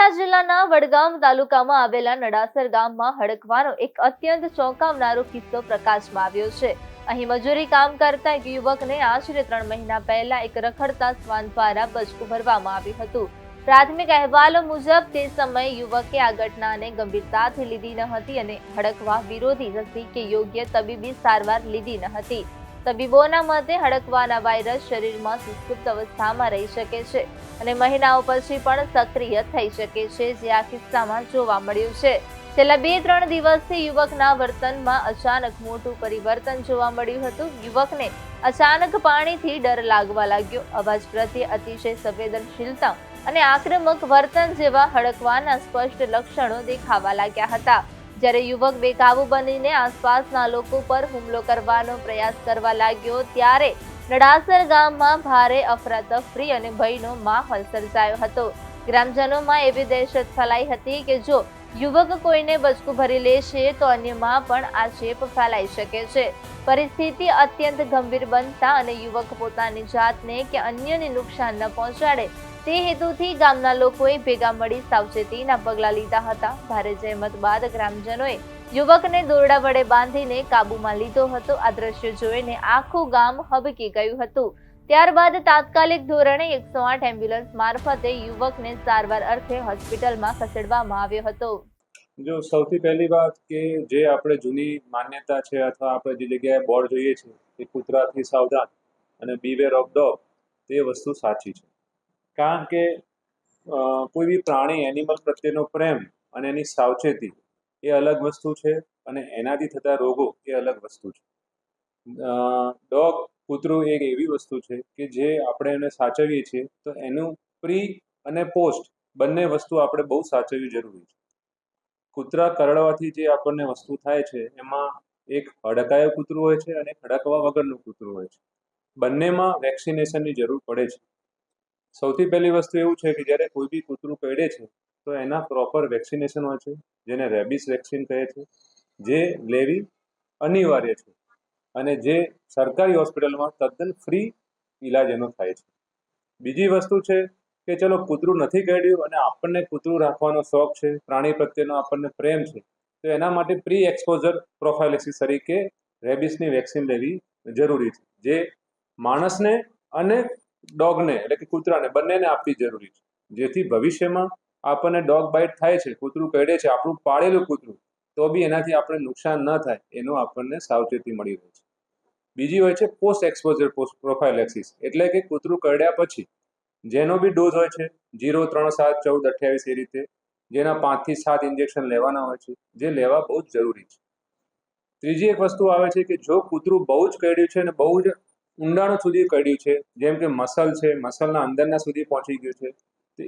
વડોદરા જિલ્લાના વડગામ તાલુકામાં આવેલા નડાસર ગામમાં હડકવાનો એક અત્યંત ચોંકાવનારો કિસ્સો પ્રકાશમાં આવ્યો છે। અહીં મજૂરી કામ કરતા એક યુવકને આશરે 3 મહિના પહેલા એક રખડતા શ્વાન દ્વારા બચકું ભરવામાં આવ્યું હતું। પ્રાથમિક અહેવાલો મુજબ તે સમયે યુવકે આ ઘટનાને ગંભીરતાથી લીધી ન હતી અને હડકવા વિરોધી રસી કે યોગ્ય તબીબી સારવાર લીધી ન હતી। તબીબોના મતે હડકવાના વાયરસ શરીરમાં સુષુપ્ત અવસ્થામાં રહી શકે છે અને મહિનાઓ પછી પણ સક્રિય થઈ શકે છે, જે આ કિસ્સામાં જોવા મળ્યું છે। છેલ્લા 2-3 દિવસથી યુવકના વર્તનમાં અચાનક મોટું પરિવર્તન જોવા મળ્યું હતું। યુવકને અચાનક પાણીથી ડર લાગવા લાગ્યો, અવાજ પ્રત્યે અતિશય સંવેદનશીલતા અને આક્રમક વર્તન જેવા હડકવાના સ્પષ્ટ લક્ષણો દેખાવા લાગ્યા હતા। જ્યારે યુવક બેકાબુ બનીને આસપાસના લોકો પર હુમલો કરવાનો પ્રયાસ કરવા લાગ્યો ત્યારે નડાસર ગામમાં ભારે અફરાતફરી અને ભયનો માહોલ સર્જાયો હતો। ગ્રામજનોમાં એવી દહેશત ફેલાઈ હતી કે જો યુવક કોઈને બચકું ભરી લેશે તો અન્યમાં પણ આ ચેપ ફેલાઈ શકે છે। પરિસ્થિતિ અત્યંત ગંભીર બનતા અને યુવક પોતાની જાતને કે અન્યને નુકસાન ન પહોંચાડે તે હેતુથી ગામના લોકોએ ભેગા મળી સાવચેતીના પગલાં લીધા હતા। ભારે જહેમત બાદ ગ્રામજનોએ યુવકને દોરડા વડે બાંધીને કાબૂમાં લીધો હતો। આ દ્રશ્ય જોઈને આખું ગામ હબકી ગયું હતું। ત્યારબાદ તાત્કાલિક ધોરણે 108 એમ્બ્યુલન્સ મારફતે યુવકને સારવાર અર્થે હોસ્પિટલમાં ખસેડવામાં આવ્યો હતો। જો સૌથી પહેલી વાત કે જે આપણે જૂની માન્યતા છે અથવા આપણે જે જગ્યાએ બોર્ડ જોઈએ છે કે કૂતરાથી સાવધાન અને બીવેર ઓફ ડોગ, તે વસ્તુ સાચી છે। કારણ કે કોઈ બી પ્રાણી એનિમલ પ્રત્યેનો પ્રેમ અને એની સાવચેતી એ અલગ વસ્તુ છે અને એનાથી થતા રોગો એ અલગ વસ્તુ છે। ડોગ કૂતરું એક એવી વસ્તુ છે કે જે આપણે એને સાચવીએ છીએ તો એનું પ્રી અને પોસ્ટ બંને વસ્તુ આપણે બહુ સાચવવી જરૂરી છે। કૂતરા કરડવાથી જે આપણને વસ્તુ થાય છે એમાં એક હડકાયું કૂતરું હોય છે અને હડકવા વગરનું કૂતરું હોય છે। બંનેમાં વેક્સિનેશનની જરૂર પડે છે। સૌથી પહેલી વસ્તુ એવું છે કે જ્યારે કોઈ બી કૂતરું કરડે છે તો એના પ્રોપર વેક્સિનેશન હોય છે, જેને રેબિસ વેક્સિન કહે છે, જે લેવી અનિવાર્ય છે અને જે સરકારી હોસ્પિટલમાં તદ્દન ફ્રી ઇલાજ એનો થાય છે। બીજી વસ્તુ છે કે ચલો કૂતરું નથી કરડ્યું અને આપણને કૂતરું રાખવાનો શોખ છે, પ્રાણી પ્રત્યેનો આપણને પ્રેમ છે, તો એના માટે પ્રી એક્સપોઝર પ્રોફાઇલેક્સિસ તરીકે રેબિસની વેક્સિન લેવી જરૂરી છે, જે માણસને અને ડોગને એટલે કે કૂતરાને બંનેને આપવી જરૂરી છે, જેથી ભવિષ્યમાં આપણને ડોગ બાઇટ થાય છે, કૂતરું કરડે છે, આપણું પાળેલું કૂતરું, તો બી એનાથી આપણે નુકસાન ન થાય એનો આપણને સાવચેતી મળી રહે છે। બીજી હોય છે પોસ્ટ એક્સપોઝર પ્રોફાઇલેક્સિસ, એટલે કે કૂતરું કરડ્યા પછી જેનો બી ડોઝ હોય છે 0, 3, 7, 14, 28 એ રીતે, જેના 5 થી 7 ઇન્જેક્શન લેવાના હોય છે, જે લેવા બહુ જ જરૂરી છે। ત્રીજી એક વસ્તુ આવે છે કે જો કૂતરું બહુ જ કરડ્યું છે અને બહુ જ ઊંડાણ સુધી કરડ્યું છે, જેમ કે મસલ છે, મસલના અંદરના સુધી પહોંચી ગયું છે, તો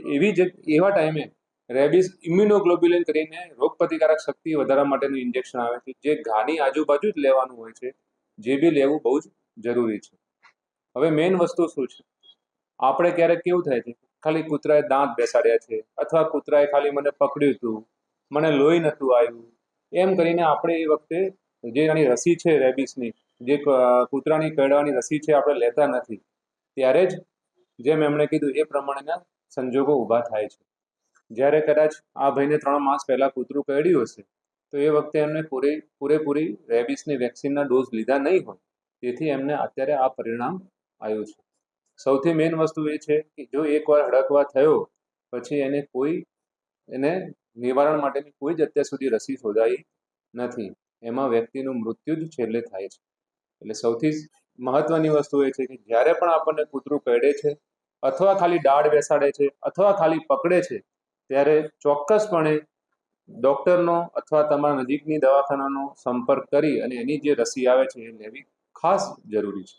એવા ટાઈમે રેબિસ ઇમ્યુનોગ્લોબ્યુલિન કરીને રોગપ્રતિકારક શક્તિ વધારવા માટેનું ઇન્જેક્શન આવે છે, જે ઘાની આજુબાજુ જ લેવાનું હોય છે, જે બી લેવું બહુ જ જરૂરી છે। હવે મેઇન વસ્તુ શું છે, આપણે ક્યારેક કેવું થાય છે ખાલી કૂતરાએ દાંત બેસાડ્યા છે અથવા કૂતરાએ ખાલી મને પકડ્યું હતું, મને લોહી નહોતું આવ્યું, એમ કરીને આપણે એ વખતે જે એની રસી છે રેબિસની, જે કૂતરાની કરડવાની રસી છે, આપણે લેતા નથી। ત્યારે જ જેમ એમણે કીધું એ પ્રમાણેના સંજોગો ઊભા થાય છે। જ્યારે કદાચ આ ભાઈને 3 માસ પહેલાં કૂતરું કરડ્યું હશે તો એ વખતે એમને પૂરેપૂરી રેબિસની વેક્સિનના ડોઝ લીધા નહીં હોય, તેથી એમને અત્યારે આ પરિણામ આવ્યું છે। સૌથી મેઇન વસ્તુ એ છે કે જો એકવાર હડકવા થયો પછી એને નિવારણ માટેની કોઈ જ અત્યાર સુધી રસી શોધાઈ નથી। એમાં વ્યક્તિનું મૃત્યુ જ છેલ્લે થાય છે। એટલે સૌથી મહત્વની વસ્તુ એ છે કે જ્યારે પણ આપણને કૂતરું કરડે છે અથવા ખાલી દાઢ બેસાડે છે અથવા ખાલી પકડે છે, ત્યારે ચોક્કસપણે ડૉક્ટરનો અથવા તમારા નજીકની દવાખાનાનો સંપર્ક કરી અને એની જે રસી આવે છે એ લેવી ખાસ જરૂરી છે।